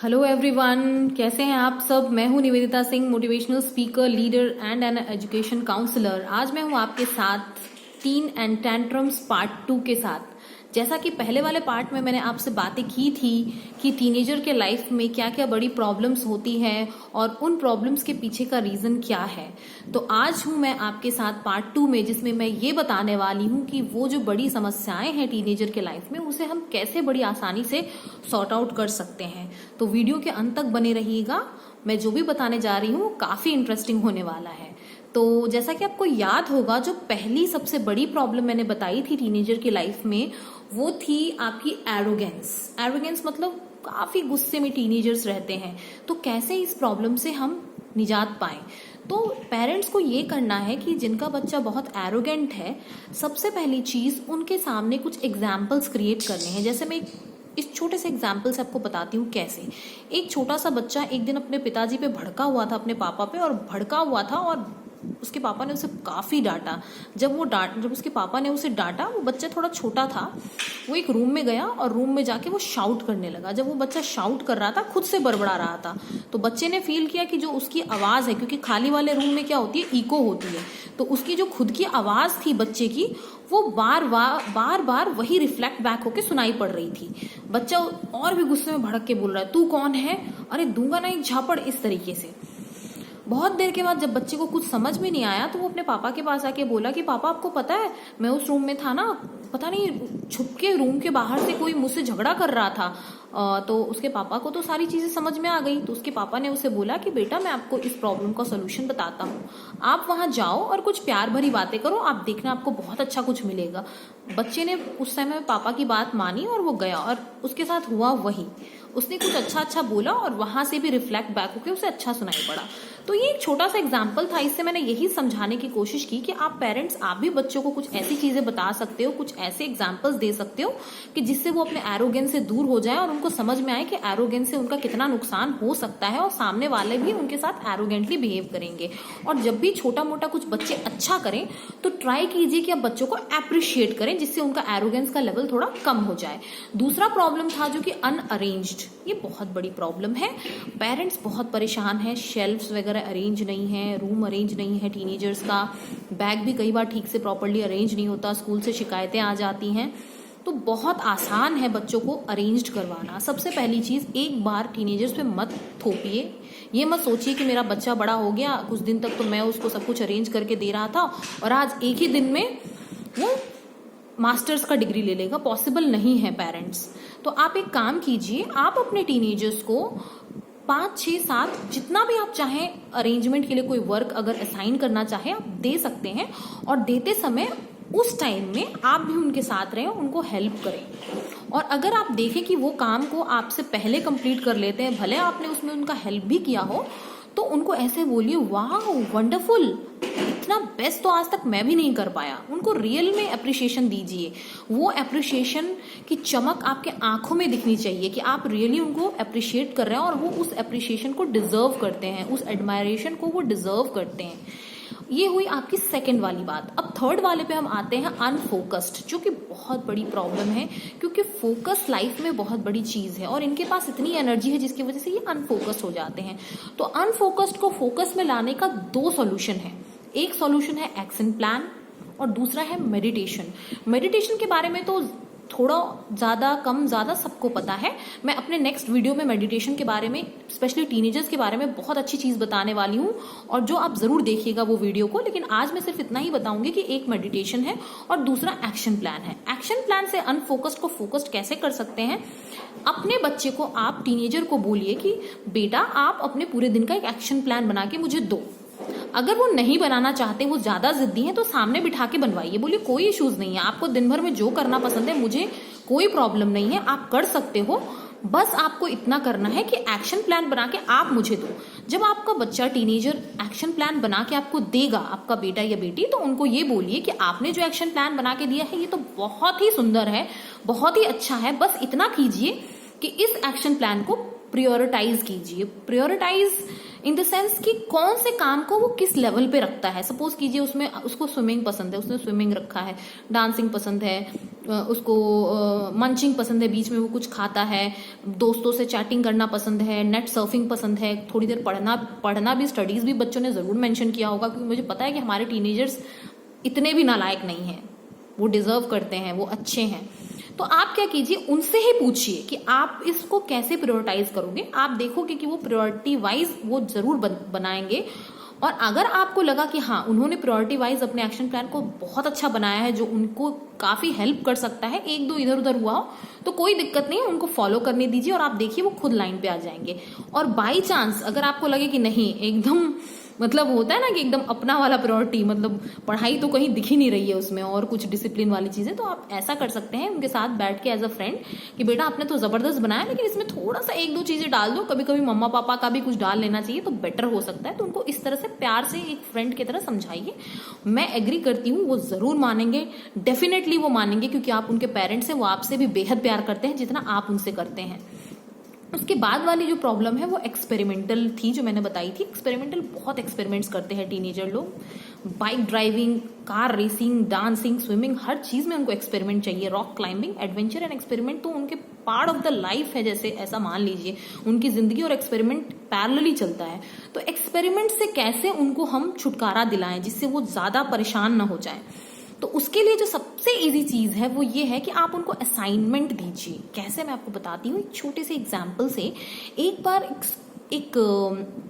Hello everyone, कैसे हैं आप सब। मैं हूं Nivedita Singh, motivational speaker, leader and an education counsellor. आज मैं हूं आपके साथ टीन एंड टेंट्रम्स पार्ट 2 के साथ। जैसा कि पहले वाले पार्ट में मैंने आपसे बातें की थी कि टीनेजर के लाइफ में क्या क्या बड़ी प्रॉब्लम्स होती हैं और उन प्रॉब्लम्स के पीछे का रीजन क्या है। तो आज हूं मैं आपके साथ पार्ट 2 में, जिसमें मैं ये बताने वाली हूं कि वो जो बड़ी समस्याएं हैं टीनेजर के लाइफ में, उसे हम कैसे बड़ी आसानी से सॉर्ट आउट कर सकते हैं। तो वीडियो के अंत तक बने रहिएगा। मैं जो भी बताने जा रही हूँ काफी इंटरेस्टिंग होने वाला है। तो जैसा कि आपको याद होगा, जो पहली सबसे बड़ी प्रॉब्लम मैंने बताई थी टीनेजर की लाइफ में, वो थी आपकी एरोगेंस। एरोगेंस मतलब काफी गुस्से में टीनेजर्स रहते हैं। तो कैसे इस प्रॉब्लम से हम निजात पाएं। तो पेरेंट्स को ये करना है कि जिनका बच्चा बहुत एरोगेंट है, सबसे पहली चीज उनके सामने कुछ एग्जाम्पल्स क्रिएट करने हैं। जैसे मैं इस छोटे से एग्जाम्पल से आपको बताती हूँ कैसे। एक छोटा सा बच्चा एक दिन अपने पिताजी पे भड़का हुआ था, अपने पापा पे, और भड़का हुआ था और उसके पापा ने उसे काफी डांटा। जब उसके पापा ने उसे डांटा, वो बच्चा थोड़ा छोटा था, वो एक रूम में गया और रूम में जाके वो शाउट करने लगा। जब वो बच्चा शाउट कर रहा था, खुद से बड़बड़ा रहा था, तो बच्चे ने फील किया कि जो उसकी आवाज है, क्योंकि खाली वाले रूम में क्या होती है, इको होती है, तो उसकी जो खुद की आवाज थी बच्चे की, वो बार बार वही रिफ्लेक्ट बैक होके सुनाई पड़ रही थी। बच्चा और भी गुस्से में भड़क के बोल रहा है, तू कौन है, अरे दूंगा ना एक झापड़, इस तरीके से। बहुत देर के बाद जब बच्चे को कुछ समझ में नहीं आया, तो वो अपने पापा के पास आके बोला कि पापा, आपको पता है मैं उस रूम में था ना, पता नहीं छुप के रूम के बाहर से कोई मुझसे झगड़ा कर रहा था। तो उसके पापा को तो सारी चीजें समझ में आ गई। तो उसके पापा ने उसे बोला कि बेटा, मैं आपको इस प्रॉब्लम का सोल्यूशन बताता हूँ, आप वहां जाओ और कुछ प्यार भरी बातें करो, आप देखना आपको बहुत अच्छा कुछ मिलेगा। बच्चे ने उस समय पापा की बात मानी और वो गया, और उसके साथ हुआ वही। उसने कुछ अच्छा बोला और वहां से भी रिफ्लेक्ट बैक होकर उसे अच्छा सुनाई पड़ा। तो ये एक छोटा सा एग्जाम्पल था। इससे मैंने यही समझाने की कोशिश की कि आप पेरेंट्स, आप भी बच्चों को कुछ ऐसी चीजें बता सकते हो, कुछ ऐसे एग्जाम्पल्स दे सकते हो कि जिससे वो अपने एरोगेंस से दूर हो जाए और उनको समझ में आए कि एरोगेंस से उनका कितना नुकसान हो सकता है, और सामने वाले भी उनके साथ एरोगेंटली बिहेव करेंगे। और जब भी छोटा मोटा कुछ बच्चे अच्छा करें, तो ट्राई कीजिए कि आप बच्चों को अप्रिशिएट करें, जिससे उनका एरोगेंस का लेवल थोड़ा कम हो जाए। दूसरा प्रॉब्लम था जो कि अनअरेंज्ड। ये बहुत बड़ी प्रॉब्लम है। पेरेंट्स बहुत परेशान हैं, शेल्फ्स वगैरह अरेंज नहीं है, रूम अरेंज नहीं है टीनेजर्स का, बैग भी कई बार ठीक से प्रॉपर्ली अरेंज नहीं होता, स्कूल से शिकायतें आ जाती हैं। तो बहुत आसान है बच्चों को अरेंज्ड करवाना। सबसे पहली चीज, एक बार टीनेजर्स पे मत थोपिए। ये मत सोचिए कि मेरा बच्चा बड़ा हो गया, कुछ दिन तक तो मैं उसको सब कुछ अरेंज करके दे रहा था और आज एक ही दिन में वो मास्टर्स का डिग्री ले लेगा। पॉसिबल नहीं है पेरेंट्स। तो आप एक काम कीजिए, आप अपने टीनेजर्स को 5, 6, 7 जितना भी आप चाहें अरेंजमेंट के लिए कोई वर्क अगर असाइन करना चाहे, आप दे सकते हैं। और देते समय उस टाइम में आप भी उनके साथ रहें, उनको हेल्प करें। और अगर आप देखें कि वो काम को आपसे पहले कंप्लीट कर लेते हैं, भले आपने उसमें उनका हेल्प भी किया हो, तो उनको ऐसे बोलिए, वाह वंडरफुल, इतना बेस्ट तो आज तक मैं भी नहीं कर पाया। उनको रियल में अप्रिशिएशन दीजिए। वो अप्रिशिएशन की चमक आपके आंखों में दिखनी चाहिए कि आप रियली उनको अप्रिशिएट कर रहे हैं और वो उस अप्रिशिएशन को डिजर्व करते हैं, उस एडमायरेशन को वो डिजर्व करते हैं। ये हुई आपकी सेकंड वाली बात। अब थर्ड वाले पे हम आते हैं, अनफोकस्ड, जो कि बहुत बड़ी प्रॉब्लम है, क्योंकि फोकस लाइफ में बहुत बड़ी चीज है और इनके पास इतनी एनर्जी है जिसकी वजह से ये अनफोकस्ड हो जाते हैं। तो अनफोकस्ड को फोकस में लाने का 2 सॉल्यूशन है। एक सॉल्यूशन है एक्शन प्लान और दूसरा है मेडिटेशन। मेडिटेशन के बारे में तो थोड़ा ज्यादा कम ज्यादा सबको पता है। मैं अपने नेक्स्ट वीडियो में मेडिटेशन के बारे में, स्पेशली टीनेजर्स के बारे में बहुत अच्छी चीज बताने वाली हूँ, और जो आप जरूर देखिएगा वो वीडियो को। लेकिन आज मैं सिर्फ इतना ही बताऊंगी कि एक मेडिटेशन है और दूसरा एक्शन प्लान है। एक्शन प्लान से अनफोकस्ड को फोकस्ड कैसे कर सकते हैं। अपने बच्चे को, आप टीनेजर को बोलिए कि बेटा, आप अपने पूरे दिन का एक एक्शन प्लान बना के मुझे दो। अगर वो नहीं बनाना चाहते, वो ज्यादा जिद्दी हैं, तो सामने बिठा के बनवाइए। बोलिए कोई इश्यूज नहीं है, आपको दिन भर में जो करना पसंद है, मुझे कोई प्रॉब्लम नहीं है, आप कर सकते हो। बस आपको इतना करना है कि एक्शन प्लान बना के आप मुझे दो। जब आपका बच्चा टीनेजर एक्शन प्लान बना के आपको देगा, आपका बेटा या बेटी, तो उनको ये बोलिए कि आपने जो एक्शन प्लान बना के दिया है, ये तो बहुत ही सुंदर है, बहुत ही अच्छा है। बस इतना कीजिए कि इस एक्शन प्लान को प्रायोरिटाइज कीजिए। प्रायोरिटाइज इन द सेंस कि कौन से काम को वो किस लेवल पे रखता है। सपोज कीजिए उसमें उसको स्विमिंग पसंद है, उसने स्विमिंग रखा है, डांसिंग पसंद है, उसको मंचिंग पसंद है, बीच में वो कुछ खाता है, दोस्तों से चैटिंग करना पसंद है, नेट सर्फिंग पसंद है, थोड़ी देर पढ़ना भी, स्टडीज भी बच्चों ने जरूर मेंशन किया होगा, क्योंकि मुझे पता है कि हमारे टीनेजर्स इतने भी नालायक नहीं हैं, वो डिजर्व करते हैं, वो अच्छे हैं। तो आप क्या कीजिए, उनसे ही पूछिए कि आप इसको कैसे प्रायोरिटाइज करोगे। आप देखोगे कि वो प्रायोरिटी वाइज वो जरूर बनाएंगे, और अगर आपको लगा कि हाँ उन्होंने प्रायोरिटी वाइज अपने एक्शन प्लान को बहुत अच्छा बनाया है, जो उनको काफी हेल्प कर सकता है, एक दो इधर उधर हुआ हो तो कोई दिक्कत नहीं है, उनको फॉलो करने दीजिए और आप देखिए वो खुद लाइन पे आ जाएंगे। और बाई चांस अगर आपको लगे कि नहीं एकदम मतलब होता है ना कि एकदम अपना वाला प्रायोरिटी, मतलब पढ़ाई तो कहीं दिख ही नहीं रही है उसमें और कुछ डिसिप्लिन वाली चीजें, तो आप ऐसा कर सकते हैं उनके साथ बैठ के एज अ फ्रेंड कि बेटा आपने तो जबरदस्त बनाया, लेकिन इसमें थोड़ा सा एक दो चीजें डाल दो, कभी कभी मम्मा पापा का भी कुछ डाल लेना चाहिए तो बेटर हो सकता है। तो उनको इस तरह से प्यार से एक फ्रेंड की तरह समझाइए। मैं एग्री करती हूँ, वो जरूर मानेंगे, डेफिनेटली वो मानेंगे, क्योंकि आप उनके पेरेंट्स हैं, वो आपसे भी बेहद प्यार करते हैं जितना आप उनसे करते हैं। उसके बाद वाली जो प्रॉब्लम है वो एक्सपेरिमेंटल थी, जो मैंने बताई थी। एक्सपेरिमेंटल बहुत एक्सपेरिमेंट्स करते हैं टीनेजर लोग, bike driving, car racing, dancing, swimming, हर चीज में उनको एक्सपेरिमेंट चाहिए। Rock climbing, adventure and experiment तो उनके पार्ट ऑफ द लाइफ है, जैसे ऐसा मान लीजिए उनकी जिंदगी और एक्सपेरिमेंट पैरेलली चलता है। तो एक्सपेरिमेंट से कैसे उनको हम छुटकारा दिलाएं जिससे वो ज्यादा परेशान ना हो जाए, तो उसके लिए जो सबसे इजी चीज है वो ये है कि आप उनको असाइनमेंट दीजिए। कैसे, मैं आपको बताती हूँ एक छोटे से एग्जाम्पल से। एक बार एक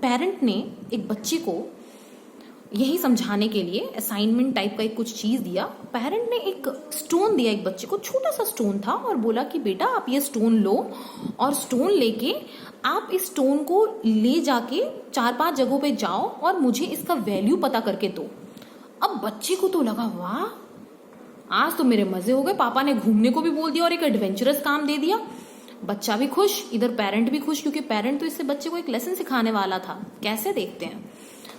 पेरेंट ने एक बच्चे को यही समझाने के लिए असाइनमेंट टाइप का एक कुछ चीज दिया। पेरेंट ने एक स्टोन दिया एक बच्चे को, छोटा सा स्टोन था, और बोला कि बेटा आप ये स्टोन लो, और स्टोन लेके आप इस स्टोन को ले जाके 4-5 जगहों पे जाओ और मुझे इसका वैल्यू पता करके दो। अब बच्चे को तो लगा वाह आज तो मेरे मजे हो गए, पापा ने घूमने को भी बोल दिया और एक एडवेंचरस काम दे दिया। बच्चा भी खुश, इधर पेरेंट भी खुश, क्योंकि पेरेंट तो इससे बच्चे को एक लेसन सिखाने वाला था। कैसे, देखते हैं।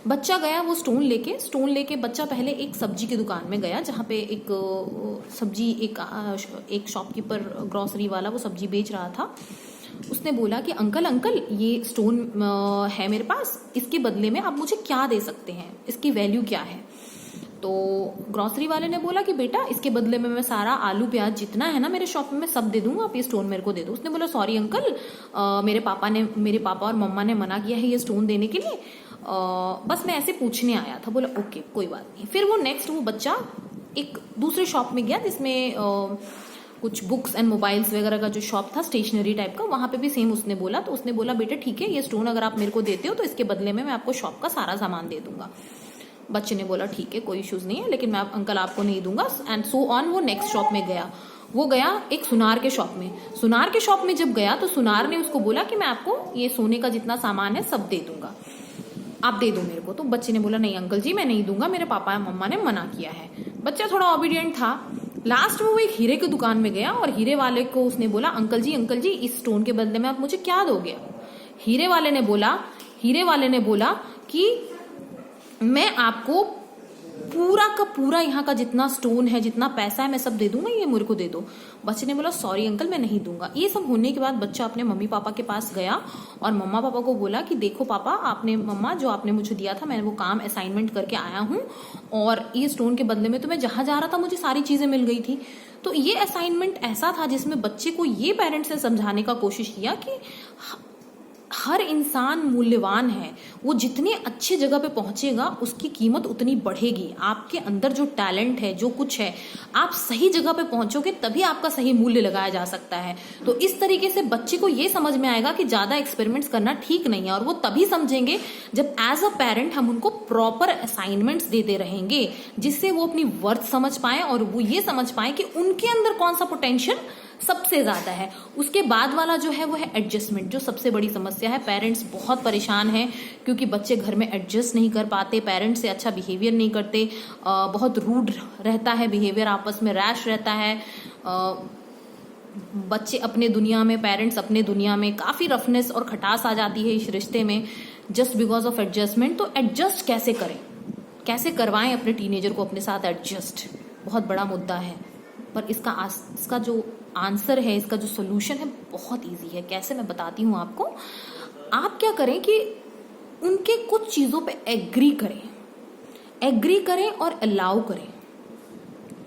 बच्चा गया वो स्टोन लेके बच्चा पहले एक सब्जी की दुकान में गया, जहाँ पे एक सब्जी एक शॉपकीपर ग्रोसरी वाला वो सब्जी बेच रहा था। उसने बोला कि अंकल ये स्टोन है मेरे पास, इसके बदले में आप मुझे क्या दे सकते हैं, इसकी वैल्यू क्या है। तो ग्रोसरी वाले ने बोला कि बेटा इसके बदले में मैं सारा आलू प्याज जितना है ना मेरे शॉप में मैं सब दे दूंगा, आप ये स्टोन मेरे को दे दो। उसने बोला सॉरी अंकल, मेरे पापा और मम्मा ने मना किया है ये स्टोन देने के लिए, बस मैं ऐसे पूछने आया था। बोला ओके कोई बात नहीं। फिर वो बच्चा एक दूसरे शॉप में गया जिसमें कुछ बुक्स एंड मोबाइल्स वगैरह का जो शॉप था, स्टेशनरी टाइप का, वहां पे भी सेम उसने बोला। तो उसने बोला बेटा ठीक है, ये स्टोन अगर आप मेरे को देते हो तो इसके बदले में मैं आपको शॉप का सारा सामान दे दूंगा। बच्चे ने बोला ठीक है कोई इश्यूज नहीं है, लेकिन मैं अंकल आपको नहीं दूंगा, एंड सो ऑन। वो नेक्स्ट शॉप में गया, वो गया एक सुनार के शॉप में। सुनार के शॉप में जब गया तो सुनार ने उसको बोला कि मैं आपको ये सोने का जितना सामान है सब दे दूंगा, आप दे दो मेरे को। तो बच्चे ने बोला नहीं अंकल जी मैं नहीं दूंगा, मेरे पापा या मम्मा ने मना किया है। बच्चा थोड़ा ओबीडियंट था। लास्ट में वो एक हीरे की दुकान में गया और हीरे वाले को उसने बोला अंकल जी इस स्टोन के बदले में आप मुझे क्या दोगे। हीरे वाले ने बोला कि मैं आपको पूरा का पूरा यहाँ का जितना स्टोन है, जितना पैसा है, मैं सब दे दूंगा, ये मेरे को दे दो। बच्चे ने बोला सॉरी अंकल मैं नहीं दूंगा। ये सब होने के बाद बच्चा अपने मम्मी पापा के पास गया और मम्मा पापा को बोला कि देखो पापा, मम्मा जो आपने मुझे दिया था मैं वो काम असाइनमेंट करके आया हूँ, और ये स्टोन के बदले में तो मैं जहां जा रहा था मुझे सारी चीजें मिल गई थी। तो ये असाइनमेंट ऐसा था जिसमें बच्चे को ये पेरेंट्स ने समझाने का कोशिश किया कि हर इंसान मूल्यवान है, वो जितने अच्छे जगह पे पहुंचेगा उसकी कीमत उतनी बढ़ेगी। आपके अंदर जो टैलेंट है, जो कुछ है, आप सही जगह पे पहुंचोगे तभी आपका सही मूल्य लगाया जा सकता है। तो इस तरीके से बच्चे को ये समझ में आएगा कि ज्यादा एक्सपेरिमेंट्स करना ठीक नहीं है, और वो तभी समझेंगे जब एज अ पेरेंट हम उनको प्रॉपर असाइनमेंट्स देते रहेंगे, जिससे वो अपनी वर्थ समझ पाए और वो ये समझ पाए कि उनके अंदर कौन सा पोटेंशियल सबसे ज्यादा है। उसके बाद वाला जो है वो है एडजस्टमेंट, जो सबसे बड़ी समस्या है। पेरेंट्स बहुत परेशान हैं क्योंकि बच्चे घर में एडजस्ट नहीं कर पाते, पेरेंट्स से अच्छा बिहेवियर नहीं करते, बहुत रूड रहता है बिहेवियर, आपस में रैश रहता है, बच्चे अपने दुनिया में, पेरेंट्स अपने दुनिया में, काफी रफनेस और खटास आ जाती है इस रिश्ते में जस्ट बिकॉज ऑफ एडजस्टमेंट। तो एडजस्ट कैसे करें, कैसे करवाएं अपने टीनेजर को अपने साथ एडजस्ट, बहुत बड़ा मुद्दा है। पर इसका जो आंसर है, इसका जो सोल्यूशन है बहुत इजी है। कैसे, मैं बताती हूँ आपको। आप क्या करें कि उनके कुछ चीजों पे एग्री करें और अलाउ करें।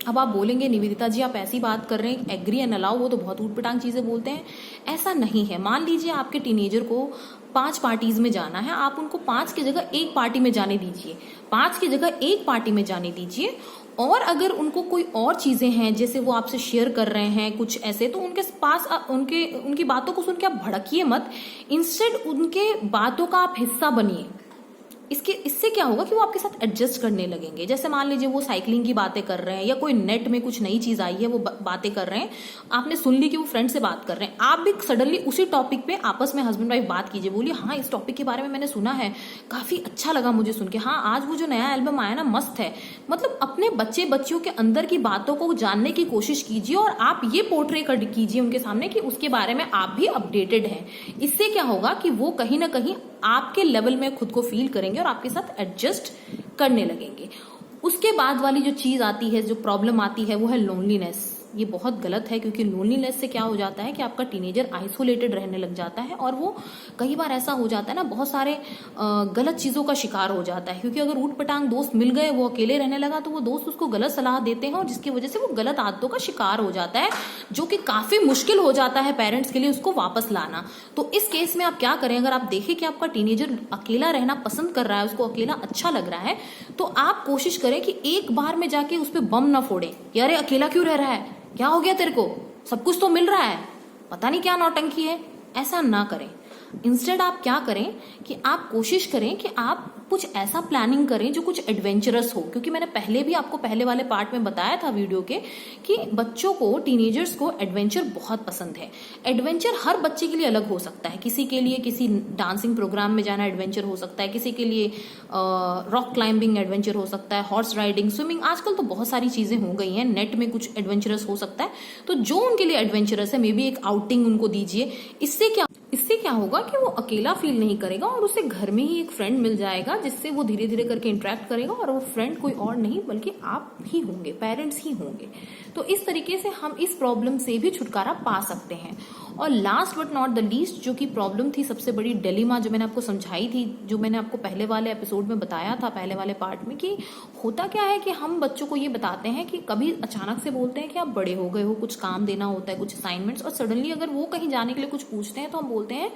अब आप बोलेंगे निवेदिता जी आप ऐसी बात कर रहे हैं, एग्री एंड अलाउ, वो तो बहुत ऊटपटांग चीजें बोलते हैं। ऐसा नहीं है। मान लीजिए आपके टीनेजर को 5 पार्टीज में जाना है, आप उनको 5 की जगह 1 पार्टी में जाने दीजिए, 5 की जगह 1 पार्टी में जाने दीजिए। और अगर उनको कोई और चीजें हैं जैसे वो आपसे शेयर कर रहे हैं कुछ ऐसे, तो उनके पास उनकी बातों को सुन के आप भड़किए मत, इंस्टेड उनके बातों का आप हिस्सा बनिए। इससे क्या होगा कि वो आपके साथ एडजस्ट करने लगेंगे। जैसे मान लीजिए वो साइकिलिंग की बातें कर रहे हैं या कोई नेट में कुछ नई चीज आई है वो बातें कर रहे हैं, आपने सुन ली कि वो फ्रेंड से बात कर रहे हैं, आप भी सडनली उसी टॉपिक पे आपस में हस्बैंड वाइफ बात कीजिए, बोलिए हाँ इस टॉपिक के बारे में मैंने सुना है, काफी अच्छा लगा मुझे सुन के, हाँ आज वो जो नया एल्बम आया ना मस्त है। मतलब अपने बच्चे बच्चियों के अंदर की बातों को जानने की कोशिश कीजिए और आप ये पोर्ट्रे कर कीजिए उनके सामने कि उसके बारे में आप भी अपडेटेड हैं। इससे क्या होगा कि वो कहीं ना कहीं आपके लेवल में खुद को फील करेंगे और आपके साथ एडजस्ट करने लगेंगे। उसके बाद वाली जो चीज आती है, जो प्रॉब्लम आती है, वो है लोनलीनेस। ये बहुत गलत है क्योंकि लोनलीनेस से क्या हो जाता है कि आपका टीनेजर आइसोलेटेड रहने लग जाता है और वो कई बार ऐसा हो जाता है ना, बहुत सारे गलत चीजों का शिकार हो जाता है। क्योंकि अगर ऊट पटांग दोस्त मिल गए, वो अकेले रहने लगा, तो वो दोस्त उसको गलत सलाह देते हैं और जिसकी वजह से वो गलत आदतों का शिकार हो जाता है, जो कि काफी मुश्किल हो जाता है पेरेंट्स के लिए उसको वापस लाना। तो इस केस में आप क्या करें, अगर आप देखें कि आपका टीनेजर अकेला रहना पसंद कर रहा है, उसको अकेला अच्छा लग रहा है, तो आप कोशिश करें कि एक बार में जाके उस पर बम ना फोड़े, यार अकेला क्यों रह रहा है, क्या हो गया तेरे को, सब कुछ तो मिल रहा है, पता नहीं क्या नौटंकी है। ऐसा ना करें। इंस्टेड आप क्या करें कि आप कोशिश करें कि आप कुछ ऐसा प्लानिंग करें जो कुछ एडवेंचरस हो। क्योंकि मैंने पहले भी आपको पहले वाले पार्ट में बताया था वीडियो के कि बच्चों को, टीनेजर्स को एडवेंचर बहुत पसंद है। एडवेंचर हर बच्चे के लिए अलग हो सकता है। किसी के लिए किसी डांसिंग प्रोग्राम में जाना एडवेंचर हो सकता है, किसी के लिए रॉक क्लाइंबिंग एडवेंचर हो सकता है, हॉर्स राइडिंग, स्विमिंग, आजकल तो बहुत सारी चीजें हो गई हैं, नेट में कुछ एडवेंचरस हो सकता है। तो जो उनके लिए एडवेंचरस है, मे बी एक आउटिंग उनको दीजिए। इससे क्या होगा कि वो अकेला फील नहीं करेगा और उसे घर में ही एक फ्रेंड मिल जाएगा जिससे वो धीरे धीरे करके इंटरेक्ट करेगा और वो फ्रेंड कोई और नहीं बल्कि आप ही होंगे, पेरेंट्स ही होंगे। तो इस तरीके से हम इस प्रॉब्लम से भी छुटकारा पा सकते हैं। और last but not the least, जो कि प्रॉब्लम थी सबसे बड़ी डिलेमा, जो मैंने आपको समझाई थी, जो मैंने आपको पहले वाले एपिसोड में बताया था, पहले वाले पार्ट में, कि होता क्या है कि हम बच्चों को ये बताते हैं कि कभी अचानक से बोलते हैं कि आप बड़े हो गए हो, कुछ काम देना होता है, कुछ असाइनमेंट्स, और सडनली अगर वो कहीं जाने के लिए कुछ पूछते हैं तो हम बोलते हैं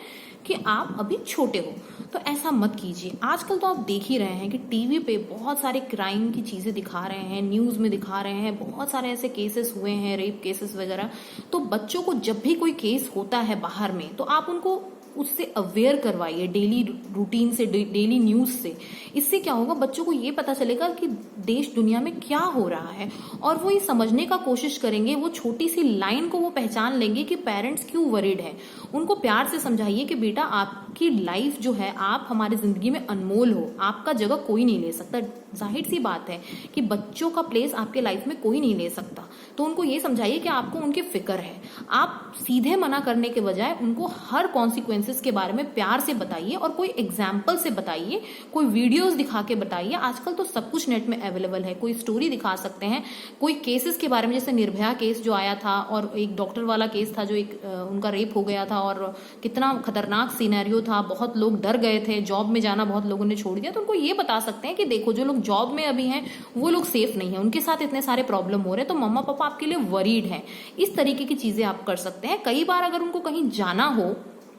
कि आप अभी छोटे हो। तो ऐसा मत कीजिए। आजकल तो आप देख ही रहे हैं कि टीवी पे बहुत सारे क्राइम की चीजें दिखा रहे हैं, न्यूज में दिखा रहे हैं, बहुत सारे ऐसे केसेस हुए हैं, रेप केसेस वगैरह। तो बच्चों को जब भी कोई केस होता है बाहर में, तो आप उनको उससे अवेयर करवाइए, डेली रूटीन से, डेली न्यूज से। इससे क्या होगा, बच्चों को ये पता चलेगा कि देश दुनिया में क्या हो रहा है और वो ये समझने का कोशिश करेंगे। वो छोटी सी लाइन को वो पहचान लेंगे कि पेरेंट्स क्यों वरीड है। उनको प्यार से समझाइए कि बेटा आपकी लाइफ जो है, आप हमारी जिंदगी में अनमोल हो, आपका जगह कोई नहीं ले सकता। जाहिर सी बात है कि बच्चों का प्लेस आपके लाइफ में कोई नहीं ले सकता। तो उनको ये समझाइए कि आपको उनकी फिक्र है। आप सीधे मना करने के बजाय उनको हर कॉन्सिक्वेंसेस के बारे में प्यार से बताइए और कोई एग्जाम्पल से बताइए, कोई वीडियोस दिखा के बताइए। आजकल तो सब कुछ नेट में अवेलेबल है, कोई स्टोरी दिखा सकते हैं, कोई केसेस के बारे में, जैसे निर्भया केस जो आया था और एक डॉक्टर वाला केस था जो एक उनका रेप हो गया था और कितना खतरनाक सिनेरियो था, बहुत लोग डर गए थे, जॉब में जाना बहुत लोगों ने छोड़ दिया। तो उनको ये बता सकते हैं कि देखो जो लोग जॉब में अभी हैं वो लोग सेफ नहीं है, उनके साथ इतने सारे प्रॉब्लम हो रहे हैं, तो मम्मा पापा आपके लिए वरीड हैं। इस तरीके की चीजें आप कर सकते हैं। कई बार अगर उनको कहीं जाना हो,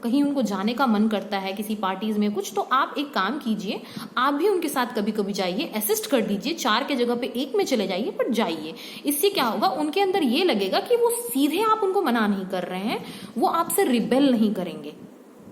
कहीं उनको जाने का मन करता है किसी पार्टीज में कुछ, तो आप एक काम कीजिए, आप भी उनके साथ कभी कभी जाइए, असिस्ट कर दीजिए, 4 के जगह पे 1 में चले जाइए, पर जाइए। इससे क्या होगा, उनके अंदर ये लगेगा कि वो सीधे आप उनको मना नहीं कर रहे हैं, वो आपसे रिबेल नहीं करेंगे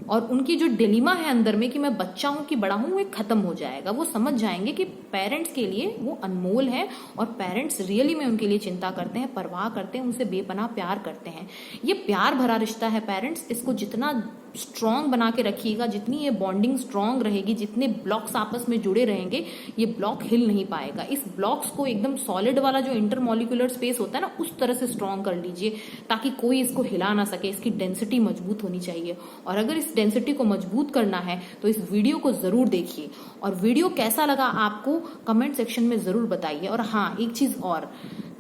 और उनकी जो डिलेमा है अंदर में कि मैं बच्चा हूं कि बड़ा हूं, वो खत्म हो जाएगा। वो समझ जाएंगे कि पेरेंट्स के लिए वो अनमोल है और पेरेंट्स रियली में उनके लिए चिंता करते हैं, परवाह करते हैं, उनसे बेपनाह प्यार करते हैं। ये प्यार भरा रिश्ता है पेरेंट्स, इसको जितना स्ट्रांग बना के रखिएगा, जितनी ये बॉन्डिंग स्ट्रांग रहेगी, जितने ब्लॉक्स आपस में जुड़े रहेंगे, ये ब्लॉक हिल नहीं पाएगा। इस ब्लॉक्स को एकदम सॉलिड वाला जो इंटरमॉलिक्यूलर स्पेस होता है ना, उस तरह से स्ट्रांग कर लीजिए ताकि कोई इसको हिला ना सके। इसकी डेंसिटी मजबूत होनी चाहिए और अगर इस डेंसिटी को मजबूत करना है तो इस वीडियो को जरूर देखिए और वीडियो कैसा लगा आपको कमेंट सेक्शन में जरूर बताइए। और हाँ, एक चीज और,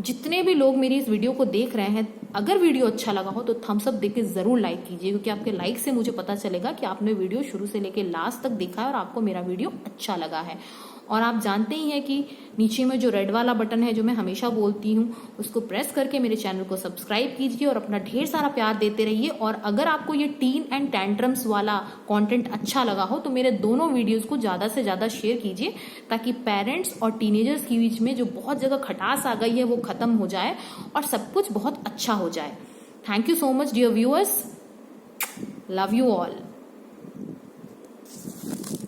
जितने भी लोग मेरी इस वीडियो को देख रहे हैं, अगर वीडियो अच्छा लगा हो तो थम्स अप देके जरूर लाइक कीजिए, क्योंकि आपके लाइक से मुझे पता चलेगा कि आपने वीडियो शुरू से लेके लास्ट तक देखा है और आपको मेरा वीडियो अच्छा लगा है। और आप जानते ही हैं कि नीचे में जो रेड वाला बटन है जो मैं हमेशा बोलती हूँ, उसको प्रेस करके मेरे चैनल को सब्सक्राइब कीजिए और अपना ढेर सारा प्यार देते रहिए। और अगर आपको ये टीन एंड टेंट्रम्स वाला कंटेंट अच्छा लगा हो तो मेरे दोनों वीडियोस को ज़्यादा से ज़्यादा शेयर कीजिए, ताकि पेरेंट्स और टीनेजर्स के बीच में जो बहुत ज़्यादा खटास आ गई है वो ख़त्म हो जाए और सब कुछ बहुत अच्छा हो जाए। Thank you so much dear viewers, love you all.